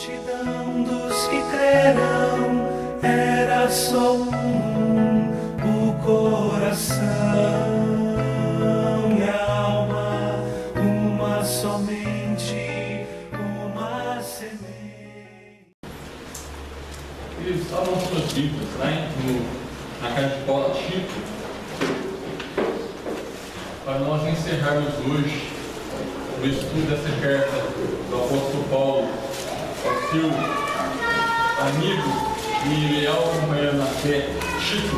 multidão dos que crerão era só o coração e a alma, uma somente, uma semente. Eles estavam nas suas Bíblias, na carta de Paulo a Tito, para nós encerrarmos hoje o estudo dessa carta do apóstolo Paulo ao seu amigo e leal companheiro na fé, Tito.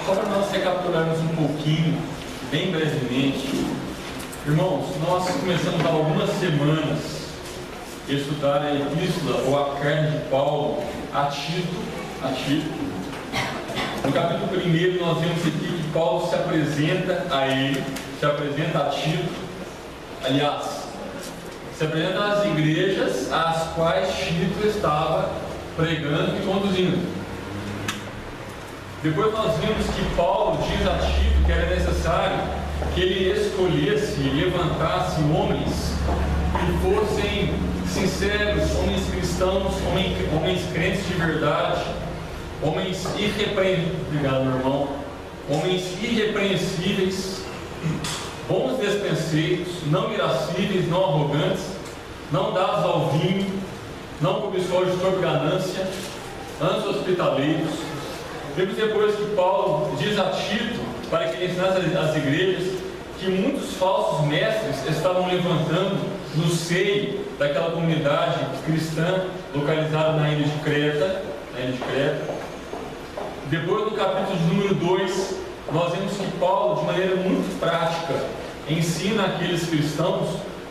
Só para nós recapitularmos um pouquinho, bem brevemente, irmãos, nós começamos há algumas semanas a estudar a epístola ou a carta de Paulo a Tito. No capítulo 1 nós vemos aqui que Paulo se apresenta a ele, se apresenta a Tito, aliás, se apresenta às igrejas às quais Tito estava pregando e conduzindo. Depois nós vimos que Paulo diz a Tito que era necessário que ele escolhesse e levantasse homens que fossem sinceros, homens cristãos, homens crentes de verdade, homens irrepreensíveis, obrigado, meu irmão, homens irrepreensíveis, bons despenseiros, não irascíveis, não arrogantes, não dados ao vinho, não cobiçosos sob ganância, antes hospitaleiros. Vemos depois que Paulo diz a Tito, para que ele ensinasse às igrejas, que muitos falsos mestres estavam levantando no seio daquela comunidade cristã localizada na ilha de Creta. Depois, no capítulo de número 2, nós vemos que Paulo, de maneira muito prática, ensina àqueles cristãos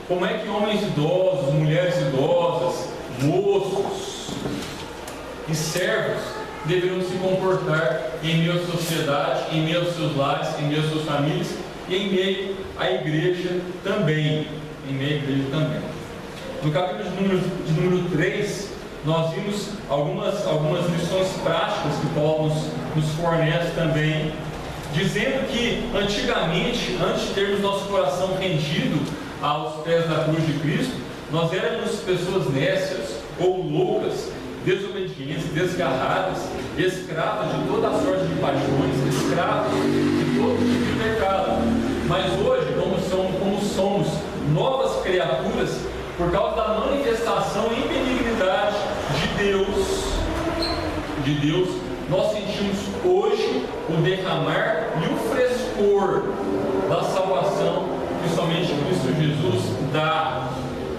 como é que homens idosos, mulheres idosas, moços e servos deveriam se comportar em meio à sociedade, em meio aos seus lares, em meio às suas famílias e em meio à igreja também. No capítulo de número 3, nós vimos algumas lições práticas que Paulo nos fornece também, dizendo que antigamente, antes de termos nosso coração rendido aos pés da cruz de Cristo, nós éramos pessoas nécias ou loucas, desobedientes, desgarradas, escravos de toda a sorte de paixões, escravos de todo tipo de pecado. Mas hoje, como somos novas criaturas, por causa da manifestação em benignidade de Deus, nós sentimos hoje o derramar e o frescor da salvação que somente Cristo Jesus dá.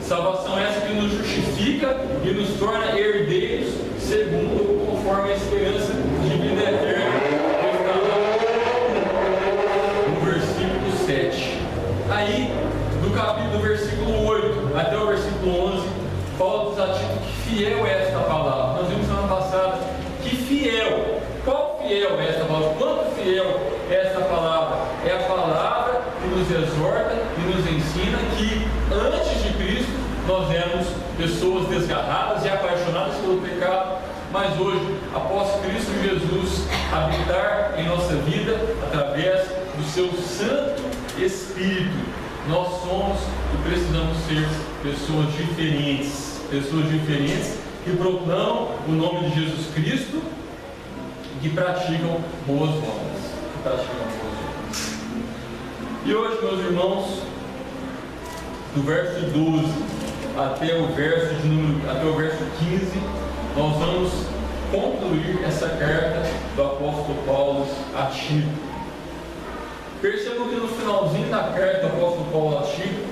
Salvação essa que nos justifica e nos torna herdeiros segundo ou conforme a esperança de vida eterna que está lá no versículo 7. Aí, do versículo 8 até o versículo 11, Paulo diz a Tito que fiel é esta palavra. Nós vimos semana passada que fiel. Qual fiel é esta palavra? Quanto fiel é esta palavra? É a palavra que nos exorta e nos ensina que antes de Cristo nós éramos pessoas desgarradas e apaixonadas pelo pecado, mas hoje, após Cristo Jesus habitar em nossa vida através do seu Santo Espírito, nós somos e precisamos ser pessoas diferentes que proclamam o nome de Jesus Cristo e que praticam boas obras. E hoje, meus irmãos, do verso 12 até o verso 15, nós vamos concluir essa carta do apóstolo Paulo a Tito. Percebam que no finalzinho da carta do apóstolo Paulo a Tito,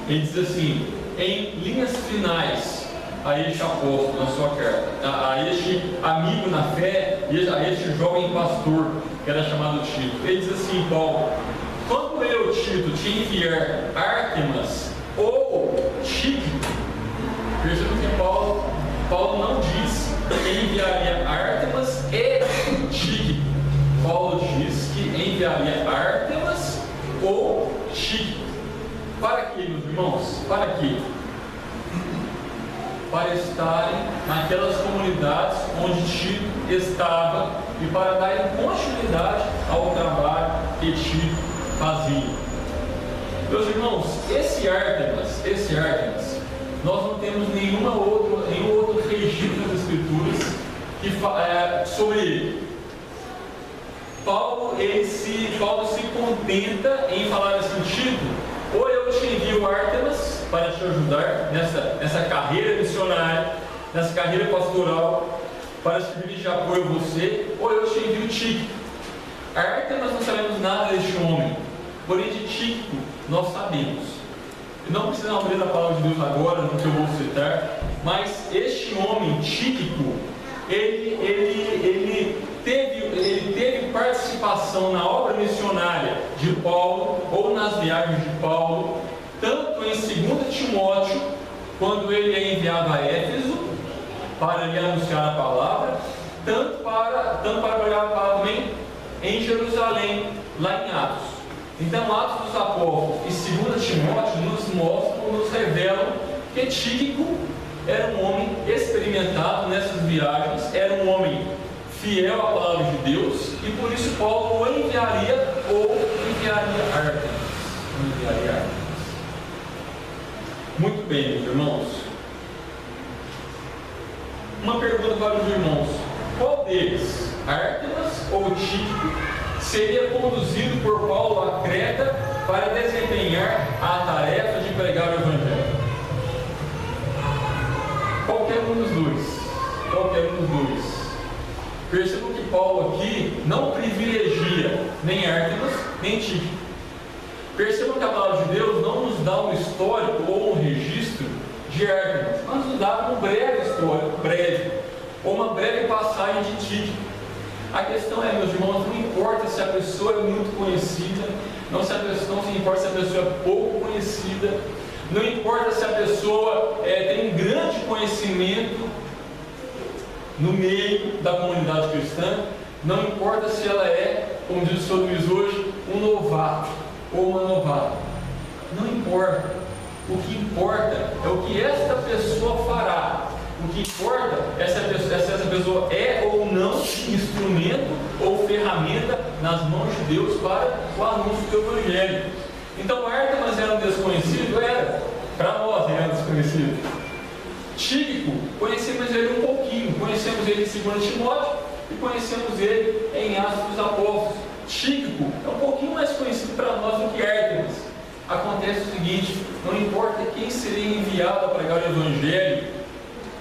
ele diz assim, em linhas finais, a este apóstolo na sua carta, a este amigo na fé, a este jovem pastor que era chamado Tito. Ele diz assim, Paulo: quando eu, Tito, te enviar Ártemas ou Tíquico, percebam que Paulo não diz que enviaria Ártemas e Tíquico. Paulo diz que enviaria Ártemas ou Tíquico. Para quê, meus irmãos? Para quê? para estarem naquelas comunidades onde Tito estava e para darem continuidade ao trabalho que Tito fazia. Meus irmãos, esse Ártemas, nós não temos nenhum outro registro das Escrituras que sobre ele. Paulo se contenta em falar assim: Tito, ou eu te envio Ártemas para te ajudar nessa carreira missionária, nessa carreira pastoral, para servir de apoio a você, ou eu te envio Tíquico. Ártemas não sabemos nada deste homem, porém de Tíquico nós sabemos. E não precisamos abrir a palavra de Deus agora, no que eu vou citar, mas este homem, Tíquico, ele teve participação na obra missionária de Paulo, ou nas viagens de Paulo, tanto em 2 Timóteo, quando ele é enviado a Éfeso, para lhe anunciar a palavra, tanto para pregar a palavra também em Jerusalém, lá em Atos. Então, Atos dos Apóstolos e 2 Timóteo nos revelam que Tíquico era um homem experimentado nessas viagens, era um homem fiel à palavra de Deus, e por isso Paulo o enviaria Ártemas. Muito bem, meus irmãos. Uma pergunta para os irmãos: qual deles, Ártemas ou Tíquico, seria conduzido por Paulo a Creta para desempenhar a tarefa de pregar o Evangelho? Qualquer um dos dois. Percebam que Paulo aqui não privilegia nem Ártemas nem Tíquico. Percebam que a palavra de Deus não nos dá um histórico ou um registro de Ártemas, mas nos dá um breve histórico, ou uma breve passagem de Tíquico. A questão é, meus irmãos, não importa se a pessoa é muito conhecida, não se importa se a pessoa é pouco conhecida, não importa se a pessoa tem um grande conhecimento no meio da comunidade cristã, não importa se ela é, como diz o Sr. Luiz hoje, um novato ou uma novata. Não importa. O que importa é o que esta pessoa fará. O que importa é se essa pessoa é ou não instrumento ou ferramenta nas mãos de Deus para o anúncio do Evangelho. Então, Ártemas era um desconhecido? Era. Para nós ele era desconhecido. Tíquico, conhecemos ele um pouquinho. Conhecemos ele em 2 Timóteo e conhecemos ele em Atos dos Apóstolos. Tíquico é um pouquinho mais conhecido para nós do que Ártemas. Acontece o seguinte: não importa quem seria enviado a pregar o Evangelho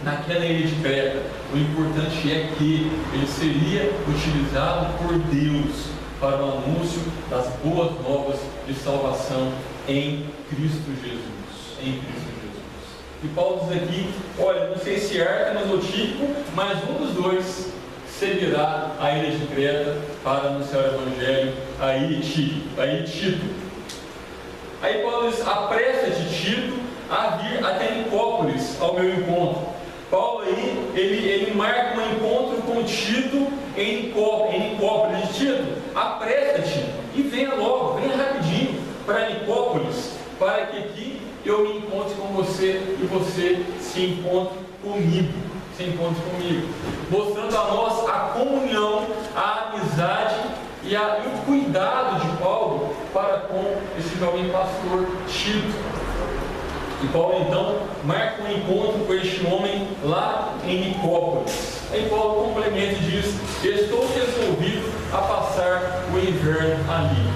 naquela ilha de Creta, o importante é que ele seria utilizado por Deus para o anúncio das boas novas de salvação em Cristo Jesus. E Paulo diz aqui: olha, não sei se Ártemas ou Tíquico, mas um dos dois seguirá a ilha de Creta para anunciar o Evangelho. Aí Tito. Aí Paulo diz: apressa-te, Tito, a vir até Nicópolis ao meu encontro. Paulo aí, ele marca um encontro com Tito em Nicópolis. Tito, apressa-te e venha logo, venha rapidinho para Nicópolis, para que aqui eu me encontre com você e você se encontre comigo. Mostrando a nós a comunhão, a amizade e o cuidado de Paulo para com esse jovem pastor Tito. E Paulo então marca um encontro com este homem lá em Nicópolis. Aí Paulo complementa e diz: estou resolvido a passar o inverno ali.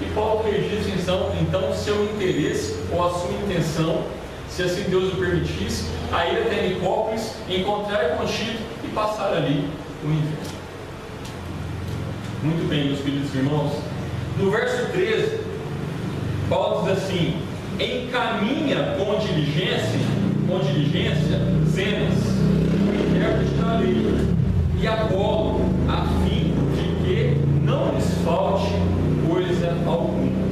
E Paulo registra então o seu interesse ou a sua intenção, se assim Deus o permitisse, a ir até Nicópolis, encontrar com Tito e passar ali o inverno. Muito bem, meus queridos irmãos. No verso 13, Paulo diz assim: encaminha com diligência Zenas, o intérprete da lei, e Apolo, a fim de que não lhes falte coisa alguma.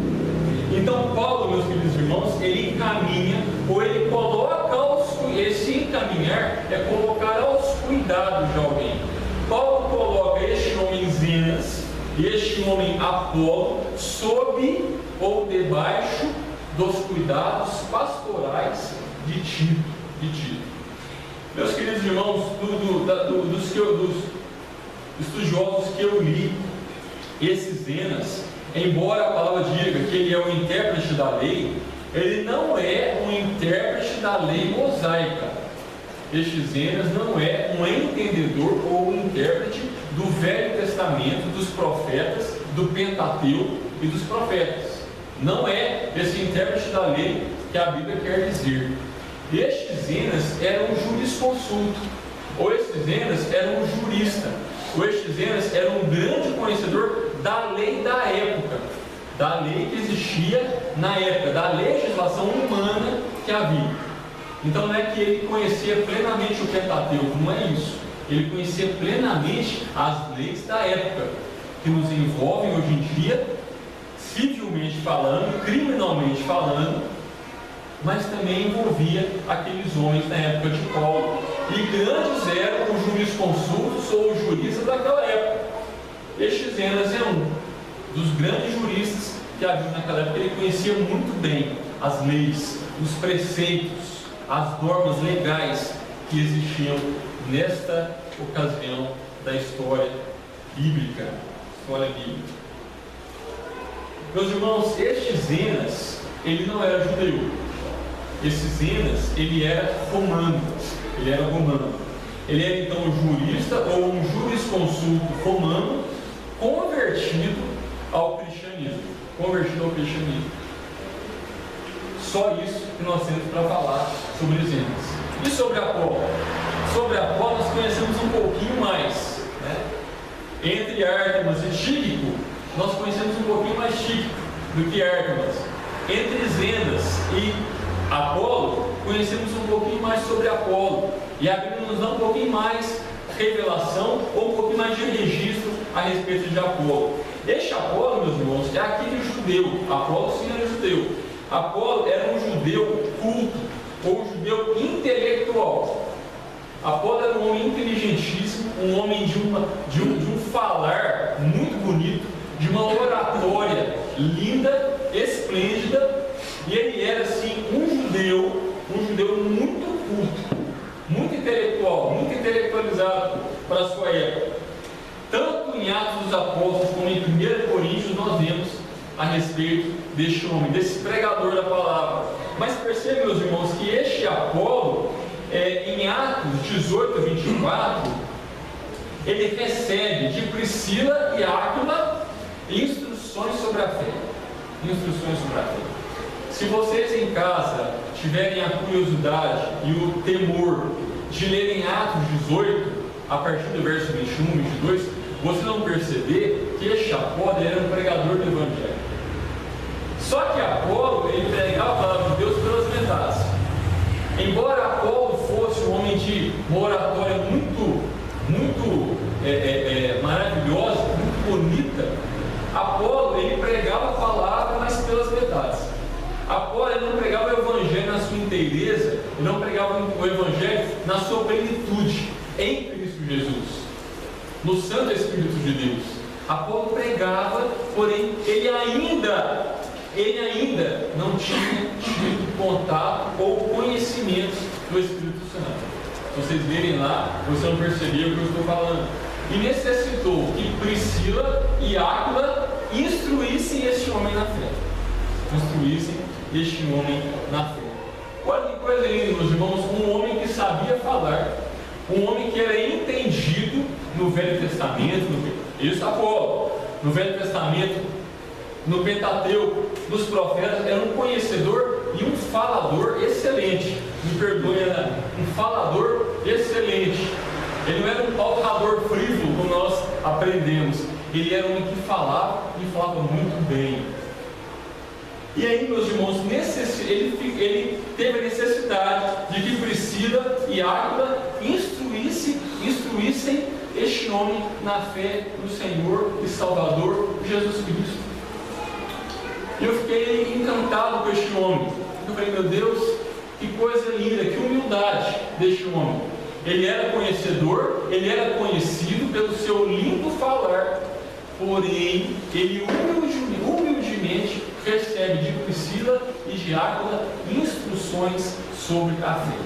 Então Paulo, meus queridos irmãos, ele encaminha, ou ele coloca esse encaminhar é colocar aos cuidados de alguém. Paulo coloca este homem Zenas e este homem Apolo sob ou debaixo dos cuidados pastorais de Tito. Meus queridos irmãos, dos estudiosos que eu li, esse Zenas, embora a palavra diga que ele é o intérprete da lei, ele não é um intérprete da lei mosaica. Este Zenas não é um entendedor ou um intérprete do Velho Testamento, dos profetas, do Pentateuco e dos profetas. Não é esse intérprete da lei que a Bíblia quer dizer. Este Zenas era um jurisconsulto, ou este Zenas era um jurista, ou este Zenas era um grande conhecedor da lei da época, da lei que existia na época, da legislação humana que havia. Então não é que ele conhecia plenamente o Pentateuco, não é isso. Ele conhecia plenamente as leis da época, que nos envolvem hoje em dia, civilmente falando, criminalmente falando, mas também envolvia aqueles homens na época de Paulo. E grandes eram os jurisconsultos ou os juristas daquela época. Este Zenas é um dos grandes juristas que havia naquela época. Ele conhecia muito bem as leis, os preceitos, as normas legais que existiam nesta ocasião da história bíblica. Meus irmãos, este Zenas, ele não era judeu. Esse Zenas, ele era romano. Ele era então um jurista ou um jurisconsulto romano convertido ao cristianismo. Só isso que nós temos para falar sobre Zenas. E sobre Apolo? Sobre Apolo nós conhecemos um pouquinho mais, né? Entre Ártemas e Tíquico, nós conhecemos um pouquinho mais Tíquico do que Ártemas. Entre Zenas e Apolo, conhecemos um pouquinho mais sobre Apolo. E a Bíblia nos dá um pouquinho mais revelação ou um pouquinho mais de registro a respeito de Apolo. Este Apolo, meus irmãos, é aquele judeu. Apolo sim era judeu. Apolo era um judeu culto, ou um judeu intelectual. Apolo era um homem inteligentíssimo, um homem de um falar muito bonito, de uma oratória linda, esplêndida, e ele era assim um judeu muito culto, muito intelectual, muito intelectualizado para a sua época. Tanto em Atos dos Apóstolos como em 1 Coríntios nós vemos a respeito deste homem, desse pregador da palavra. Mas percebam, meus irmãos, que este Apolo, em Atos 18 e 24, ele recebe de Priscila e Áquila instruções sobre a fé. Se vocês em casa tiverem a curiosidade e o temor de lerem Atos 18, a partir do verso 21 e 22, vocês vão perceber que este Apolo era um pregador do Evangelho. Só que Apolo, ele pregava a palavra de Deus pelas metades. Embora Apolo fosse um homem de uma oratória muito maravilhosa, muito bonita, Apolo, ele pregava a palavra, mas pelas metades. Apolo, ele não pregava o Evangelho na sua inteireza, ele não pregava o Evangelho na sua plenitude, em Cristo Jesus, no Santo Espírito de Deus. Apolo pregava, porém, ele ainda não tinha tido contato ou conhecimento do Espírito Santo. Se vocês verem lá, vocês vão perceber o que eu estou falando. E necessitou que Priscila e Áquila instruíssem este homem na fé. Olha que coisa linda, meus irmãos, um homem que sabia falar, um homem que era entendido no Velho Testamento, isso Apolo, no Velho Testamento, no Pentateuco, nos profetas, era um conhecedor e um falador excelente. Me perdoe, um falador excelente. Ele não era um palpador frívolo, como nós aprendemos. Ele era um que falava e falava muito bem. E aí, meus irmãos, ele teve a necessidade de que Priscila e Áquila instruíssem este homem na fé do Senhor e Salvador Jesus Cristo. E eu fiquei encantado com este homem. Eu falei, meu Deus, que coisa linda, que humildade deste homem. Ele era conhecedor, ele era conhecido pelo seu lindo falar, porém, ele humildemente recebe recebe de Priscila e de Áquila instruções sobre a fé.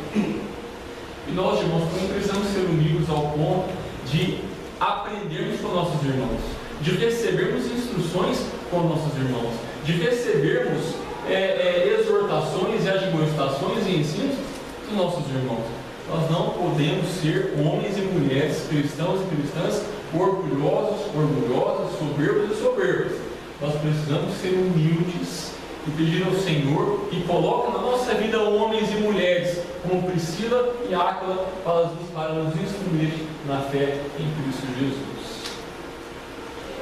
E nós, irmãos, também precisamos ser humildes ao ponto de aprendermos com nossos irmãos, de recebermos instruções com nossos irmãos, de recebermos exortações e admoestações e ensinos dos nossos irmãos. Nós não podemos ser homens e mulheres, cristãos e cristãs, orgulhosos, orgulhosas, soberbos e soberbos. Nós precisamos ser humildes e pedir ao Senhor que coloque na nossa vida homens e mulheres como Priscila e Áquila para nos instruírem na fé em Cristo Jesus.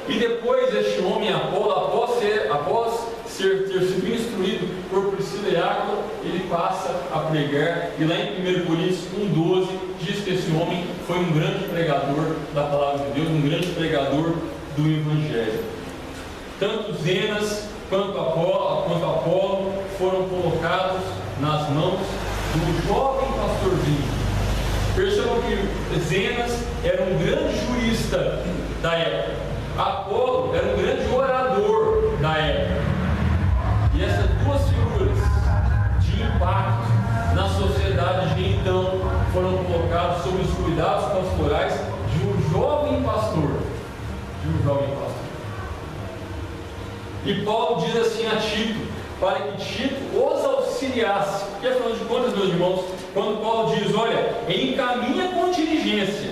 E depois este homem Apolo, após ter sido instruído por Priscila e Áquila, ele passa a pregar, e lá em 1 Coríntios 1,12 diz que esse homem foi um grande pregador da palavra de Deus, um grande pregador do Evangelho. Tanto Zenas quanto Apolo foram colocados nas mãos do jovem pastorzinho. Percebam que Zenas era um grande jurista da época, Apolo era um grande orador da época. E essas duas figuras de impacto na sociedade de então foram colocadas sob os cuidados pastorais de um jovem pastor. E Paulo diz assim a Tito, para que Tito os auxiliasse. Porque afinal de contas, meus irmãos, quando Paulo diz, olha, encaminha com diligência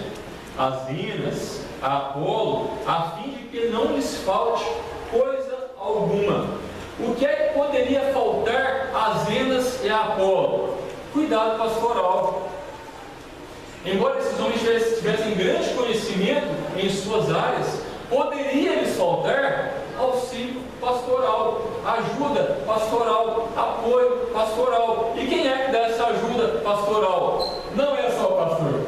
a Zenas, a Apolo, a fim de que não lhes falte coisa alguma. O que é que poderia faltar a Zenas e a Apolo? Cuidado pastoral. Embora esses homens tivessem grande conhecimento em suas áreas, poderia lhes faltar auxílio pastoral, ajuda pastoral, apoio pastoral. E quem é que dá essa ajuda pastoral? Não é só o pastor.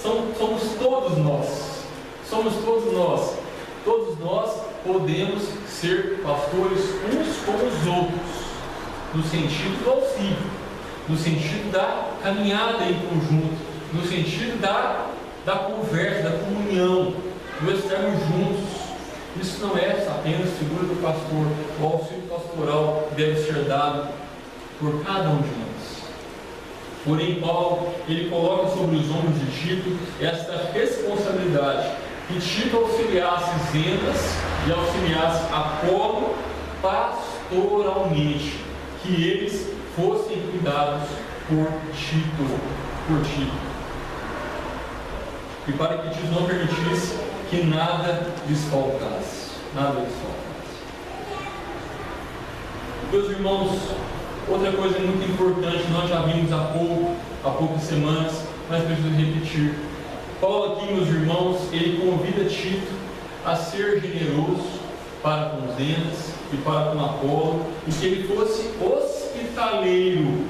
Somos todos nós. Somos todos nós. Todos nós podemos ser pastores uns com os outros, no sentido do auxílio, no sentido da caminhada em conjunto, no sentido da conversa, da comunhão, do estarmos juntos. Isso não é apenas figura do pastor. O auxílio pastoral deve ser dado por cada um de nós. Porém, Paulo, ele coloca sobre os ombros de Tito esta responsabilidade, que Tito auxiliasse Zenas e auxiliasse Apolo pastoralmente, que eles fossem cuidados por Tito. E para que Tito não permitisse que nada lhes faltasse. Meus irmãos, outra coisa muito importante, nós já vimos há poucas semanas, mas preciso repetir. Paulo aqui, meus irmãos, ele convida Tito a ser generoso para com Zenas e para com Apolo, e que ele fosse hospitaleiro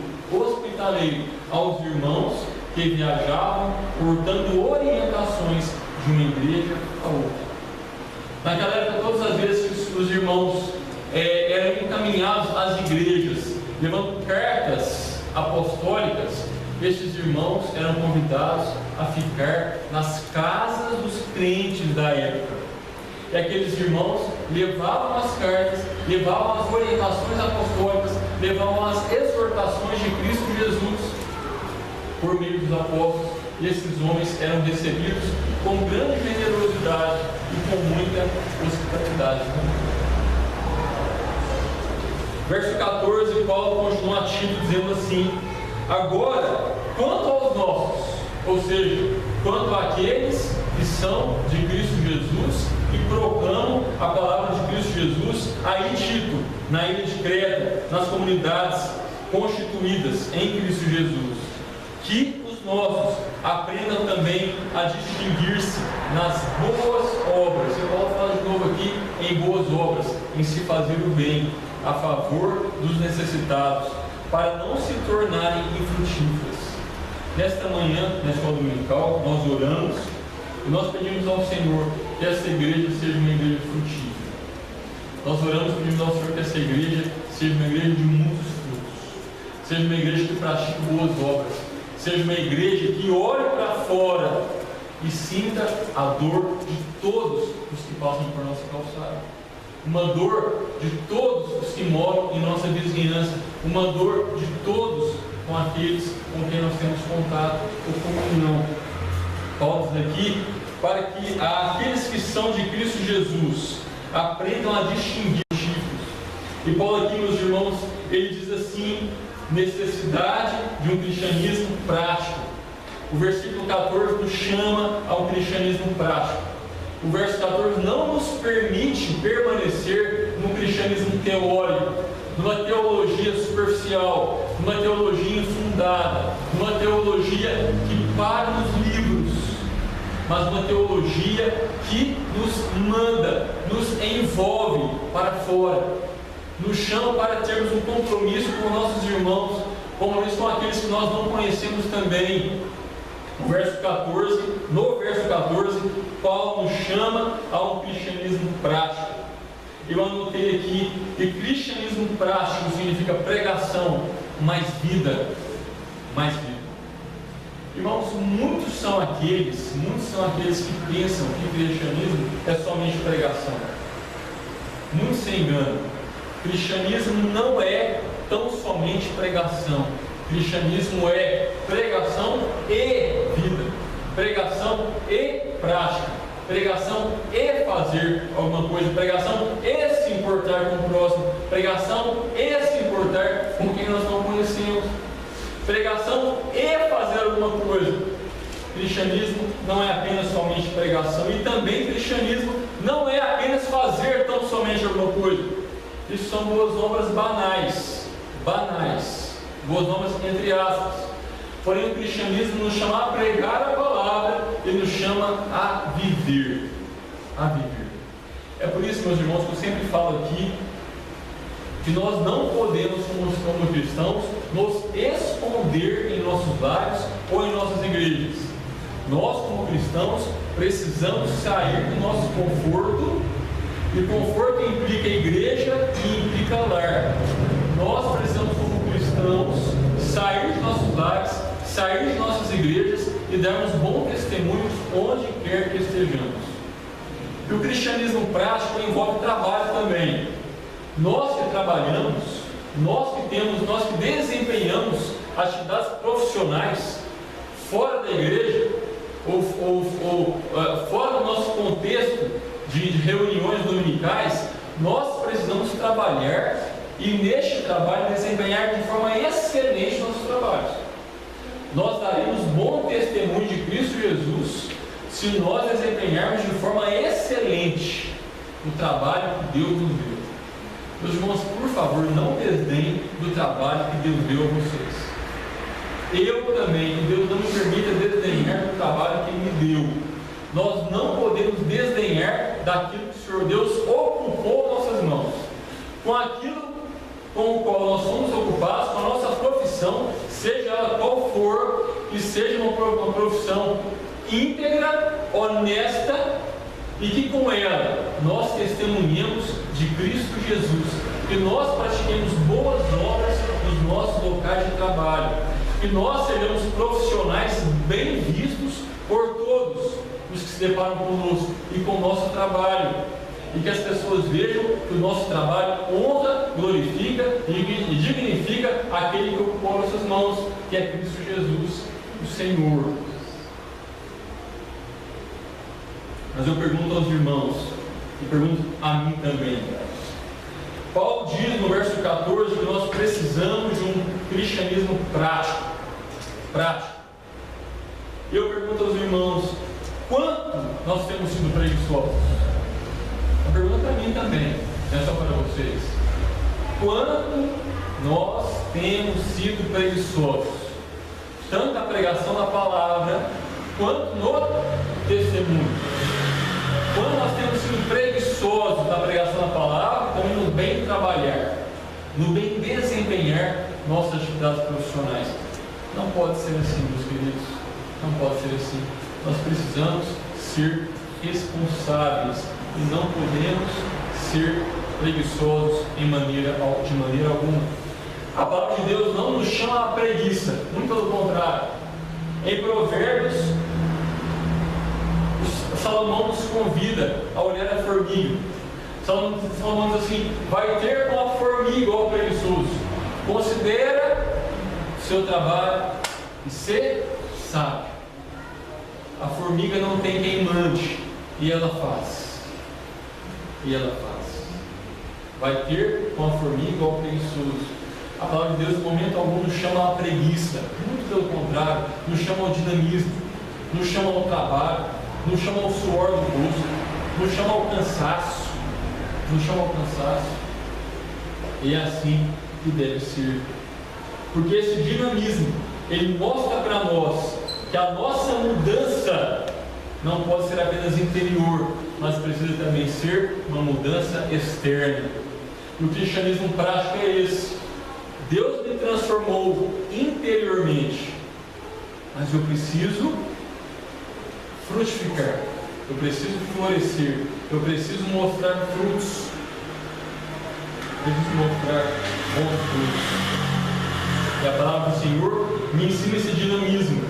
aos irmãos que viajavam, portando orientações de uma igreja a outra. Naquela época, todas as vezes que os irmãos eram encaminhados às igrejas, levando cartas apostólicas, estes irmãos eram convidados a ficar nas casas dos crentes da época. E aqueles irmãos levavam as cartas, levavam as orientações apostólicas, levavam as exortações de Cristo Jesus por meio dos apóstolos. E esses homens eram recebidos com grande generosidade e com muita hospitalidade. Verso 14, Paulo continua a Tito dizendo assim: agora, quanto aos nossos, ou seja, quanto àqueles que são de Cristo Jesus e proclamam a palavra de Cristo Jesus aí, Tito, na ilha de Creta, nas comunidades constituídas em Cristo Jesus, que os nossos aprendam também a distinguir-se nas boas obras. E Paulo fala de novo aqui em boas obras, em se fazer o bem a favor dos necessitados, para não se tornarem infrutíferos. Nesta manhã, na escola dominical, nós oramos e nós pedimos ao Senhor que essa igreja seja uma igreja frutífera. Nós oramos e pedimos ao Senhor que essa igreja seja uma igreja de muitos frutos, seja uma igreja que pratique boas obras, seja uma igreja que olhe para fora e sinta a dor de todos os que passam por nossa calçada. uma dor de todos os que moram em nossa vizinhança, uma dor de todos com aqueles com quem nós temos contato ou comunhão. Paulo diz aqui, para que aqueles que são de Cristo Jesus aprendam a distinguir os chifres. E Paulo aqui, meus irmãos, ele diz assim, necessidade de um cristianismo prático. O versículo 14 nos chama ao cristianismo prático. O verso 14 não nos permite permanecer num cristianismo teórico, numa teologia superficial, numa teologia infundada, numa teologia que para nos livros, mas uma teologia que nos manda, nos envolve para fora, nos chama para termos um compromisso com nossos irmãos, compromisso com aqueles que nós não conhecemos também. No verso 14, Paulo nos chama a um cristianismo prático. Eu anotei aqui que cristianismo prático significa pregação, mais vida, mais vida. Irmãos, muitos são aqueles que pensam que cristianismo é somente pregação. Muitos se enganam. Cristianismo não é tão somente pregação. Cristianismo é pregação e vida, pregação e prática, pregação e fazer alguma coisa, pregação e se importar com o próximo, pregação e se importar com quem nós não conhecemos, pregação e fazer alguma coisa. Cristianismo não é apenas somente pregação, e também cristianismo não é apenas fazer tão somente alguma coisa. Isso são boas obras banais, boas obras entre aspas. Porém, o cristianismo nos chama a pregar a palavra, ele nos chama a viver. É por isso, meus irmãos, que eu sempre falo aqui que nós não podemos, como cristãos, nos esconder em nossos lares ou em nossas igrejas. Nós, como cristãos, precisamos sair do nosso conforto, e conforto implica igreja e implica lar. Nós precisamos, como cristãos, sair dos nossos lares, sair de nossas igrejas e darmos bom testemunho onde quer que estejamos. E o cristianismo prático envolve trabalho também. Nós que trabalhamos, nós que desempenhamos atividades profissionais fora da igreja ou fora do nosso contexto de reuniões dominicais, nós precisamos trabalhar e neste trabalho desempenhar de forma excelente nossos trabalhos. Nós daremos bom testemunho de Cristo Jesus se nós desempenharmos de forma excelente o trabalho que Deus nos deu. Meus irmãos, por favor, não desdenhem do trabalho que Deus deu a vocês. Eu também, Deus não me permita desdenhar do trabalho que Ele me deu. Nós não podemos desdenhar daquilo que o Senhor Deus ocupou nossas mãos. Com aquilo com o qual nós somos ocupados, com a nossa profissão, seja ela qual for, que seja uma profissão íntegra, honesta, e que com ela nós testemunhemos de Cristo Jesus, que nós pratiquemos boas obras nos nossos locais de trabalho, que nós sejamos profissionais bem vistos por todos os que se deparam conosco e com o nosso trabalho, e que as pessoas vejam que o nosso trabalho honra, glorifica e dignifica aquele que ocupou nossas mãos, que é Cristo Jesus, o Senhor. Mas eu pergunto aos irmãos, e pergunto a mim também. Paulo diz no verso 14 que nós precisamos de um cristianismo prático. E eu pergunto aos irmãos, quanto nós temos sido preguiçosos? Uma pergunta para mim também, não é só para vocês. Quanto nós temos sido preguiçosos? Tanto na pregação da palavra, quanto no testemunho. Quando nós temos sido preguiçosos na pregação da palavra, também no bem trabalhar, no bem desempenhar nossas atividades profissionais. Não pode ser assim, meus queridos. Não pode ser assim. Nós precisamos ser responsáveis e não podemos ser preguiçosos de maneira alguma. A palavra de Deus não nos chama a preguiça, muito pelo contrário. Em Provérbios, Salomão nos convida a olhar a formiga. Salomão diz assim: vai ter com a formiga, ó preguiçoso, considera o seu trabalho e ser sábio. A formiga não tem quem mande, e ela faz. Vai ter com a formiga, ó preguiçoso. A palavra de Deus, no momento algum, nos chama a preguiça. Muito pelo contrário, nos chama ao dinamismo, nos chama ao trabalho, nos chama ao suor do rosto, nos chama ao cansaço. E é assim que deve ser. Porque esse dinamismo, ele mostra para nós que a nossa mudança não pode ser apenas interior, mas precisa também ser uma mudança externa. E o cristianismo prático é esse. Deus me transformou interiormente, mas eu preciso frutificar, eu preciso florescer, eu preciso mostrar frutos, bons frutos. E a palavra do Senhor me ensina esse dinamismo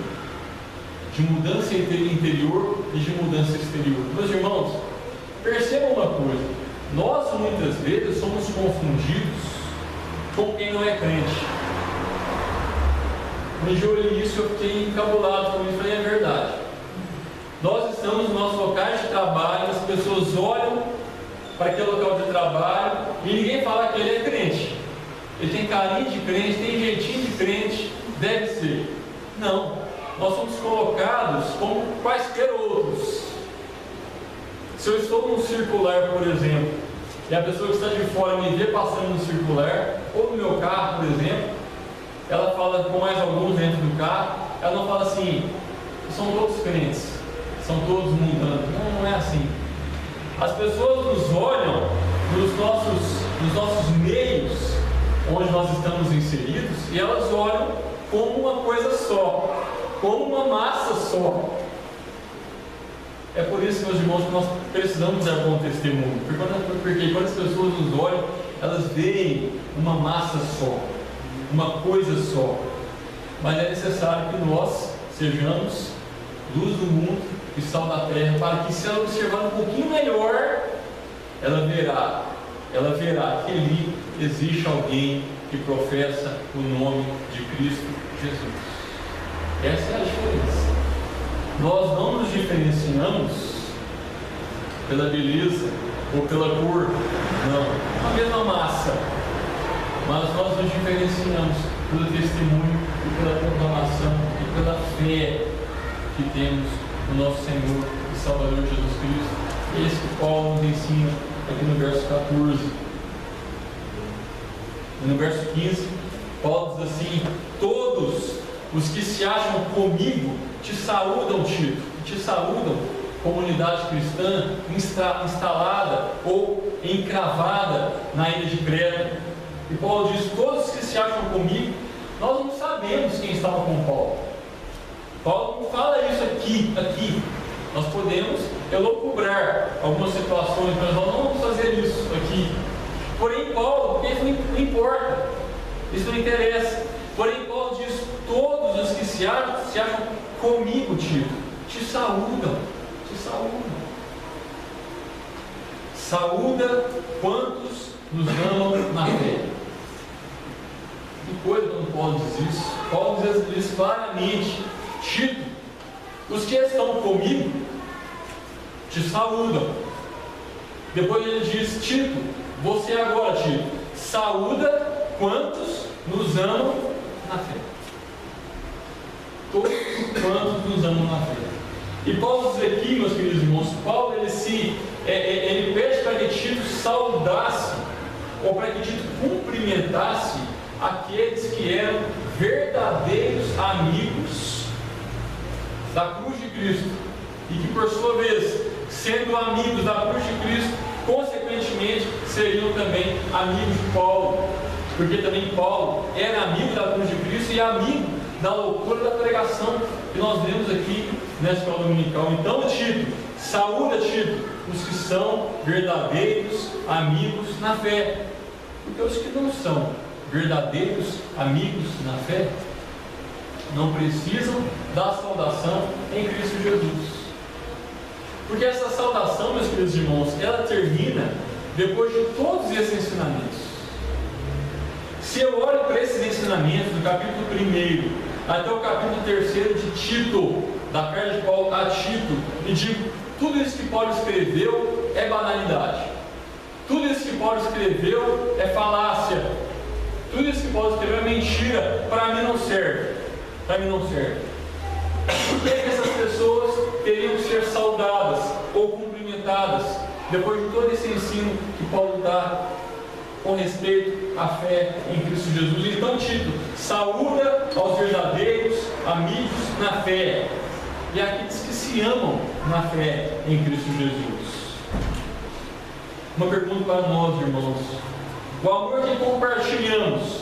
de mudança interior e de mudança exterior. Meus irmãos, percebam uma coisa: nós muitas vezes somos confundidos com quem não é crente. Quando eu li isso, eu fiquei encabulado com isso. Falei, é verdade. Nós estamos no nosso local de trabalho, as pessoas olham para aquele local de trabalho e ninguém fala que ele é crente. Ele tem carinho de crente, tem jeitinho de crente, deve ser. Não, nós somos colocados como quaisquer outros. Se eu estou num circular, por exemplo, e a pessoa que está de fora me vê passando no circular, ou no meu carro, por exemplo, ela fala com mais alguns dentro do carro, ela não fala assim: são todos crentes, são todos mundanos. Não é assim. As pessoas nos olham nos nossos meios onde nós estamos inseridos, e elas olham como uma coisa só, como uma massa só. É por isso, meus irmãos, que nós precisamos dar bom testemunho, porque quando as pessoas nos olham, elas veem uma massa só, uma coisa só. Mas é necessário que nós sejamos luz do mundo e sal da terra, para que, se ela observar um pouquinho melhor, ela verá que ali existe alguém que professa o nome de Cristo Jesus. Essa é a diferença. Nós não nos diferenciamos pela beleza ou pela cor, não, a mesma massa, mas nós nos diferenciamos pelo testemunho e pela proclamação e pela fé que temos no nosso Senhor e Salvador Jesus Cristo. É isso que Paulo nos ensina aqui no verso 14. E no verso 15, Paulo diz assim: todos os que se acham comigo te saúdam, Tito, te saúdam, comunidade cristã instalada ou encravada na ilha de Creta. E Paulo diz: todos que se acham comigo. Nós não sabemos quem estava com Paulo. Paulo não fala isso aqui. Nós podemos elocubrar algumas situações, mas nós não vamos fazer isso aqui. Porém, Paulo, porque isso não importa, isso não interessa. Porém, Paulo diz: todos os que se acham comigo, Tito, te saúdam. Saúda quantos nos amam na fé. Que coisa quando Paulo diz isso. Paulo diz claramente: Tito, os que estão comigo te saúdam. Depois ele diz: Tito, você agora, Tito, saúda quantos nos amam na fé. Todos quantos nos amam na fé. E Paulo diz aqui, meus queridos irmãos, Paulo ele pede para que Tito saudasse, ou para que Tito cumprimentasse aqueles que eram verdadeiros amigos da cruz de Cristo, e que, por sua vez, sendo amigos da cruz de Cristo, consequentemente seriam também amigos de Paulo, porque também Paulo era amigo da cruz de Cristo e amigo da loucura da pregação que nós vemos aqui na escola dominical. Então, Tito, saúda, Tito, os que são verdadeiros amigos na fé, porque os que não são verdadeiros amigos na fé não precisam da saudação em Cristo Jesus. Porque essa saudação, meus queridos irmãos, ela termina depois de todos esses ensinamentos, se eu olho para esses ensinamentos do capítulo 1 até o capítulo 3 de Tito, da carta de Paulo a Tito, e digo, tudo isso que Paulo escreveu é banalidade, tudo isso que Paulo escreveu é falácia, tudo isso que Paulo escreveu é mentira, para mim não serve, para mim não serve. Por que essas pessoas teriam que ser saudadas ou cumprimentadas depois de todo esse ensino que Paulo dá com respeito à fé em Cristo Jesus? Então Tito, saúda aos verdadeiros amigos na fé e aqueles que se amam na fé em Cristo Jesus. Uma pergunta para nós, irmãos: o amor que compartilhamos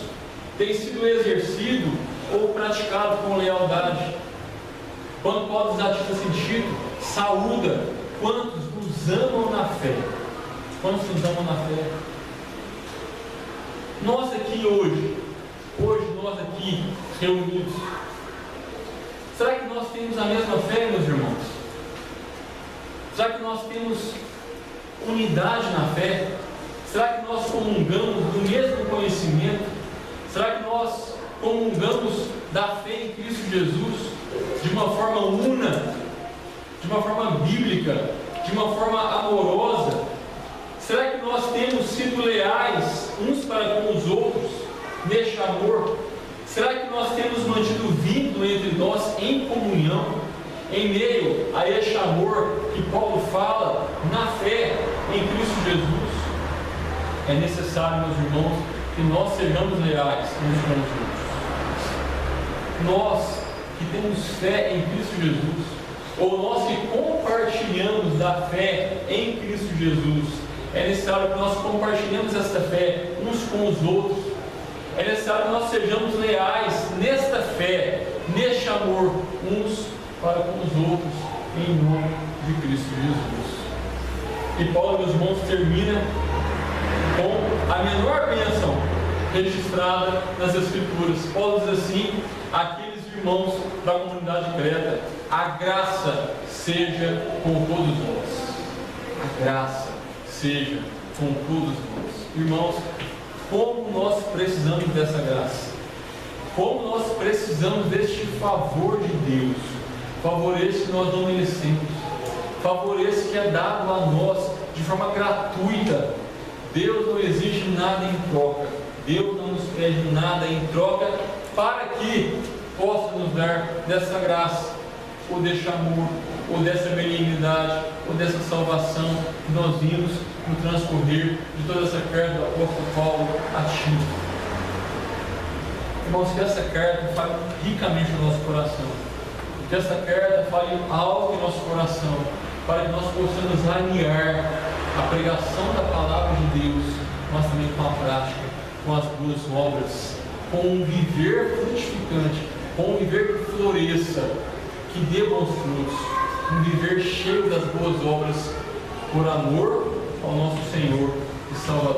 tem sido exercido ou praticado com lealdade? Quando Paulo diz a Tito assim, Tito, saúda quantos nos amam na fé. Quantos nos amam na fé? Nós aqui hoje nós aqui reunidos, será que nós temos a mesma fé, meus irmãos? Será que nós temos unidade na fé? Será que nós comungamos do mesmo conhecimento? Será que nós comungamos da fé em Cristo Jesus de uma forma una, de uma forma bíblica, de uma forma amorosa? Será que nós temos sido leais uns para com os outros neste amor? Será que nós temos mantido vínculo entre nós em comunhão, em meio a este amor que Paulo fala na fé em Cristo Jesus? É necessário, meus irmãos, que nós sejamos leais uns com os outros. Nós que temos fé em Cristo Jesus, ou nós que compartilhamos da fé em Cristo Jesus, é necessário que nós compartilhemos esta fé uns com os outros. É necessário que nós sejamos leais nesta fé, neste amor, uns para com os outros, em nome de Cristo Jesus. E Paulo, meus irmãos, termina com a menor bênção registrada nas Escrituras. Paulo diz assim: aqueles irmãos da comunidade de Creta, a graça seja com todos vós. A graça seja com todos nós. Irmãos, como nós precisamos dessa graça, como nós precisamos deste favor de Deus, favor esse que nós não merecemos, favor esse que é dado a nós de forma gratuita. Deus não exige nada em troca, Deus não nos pede nada em troca para que possa nos dar dessa graça, ou deste amor, ou dessa benignidade, ou dessa salvação que nós vimos no transcorrer de toda essa carta do apóstolo Paulo a Tito. Irmãos, que essa carta fale ricamente no nosso coração, que essa carta fale algo em nosso coração, para que nós possamos alinhar a pregação da palavra de Deus, mas também com a prática, com as boas obras, com um viver frutificante, com um viver que floresça, que dê bons frutos, um viver cheio das boas obras, por amor ao nosso Senhor e Salvador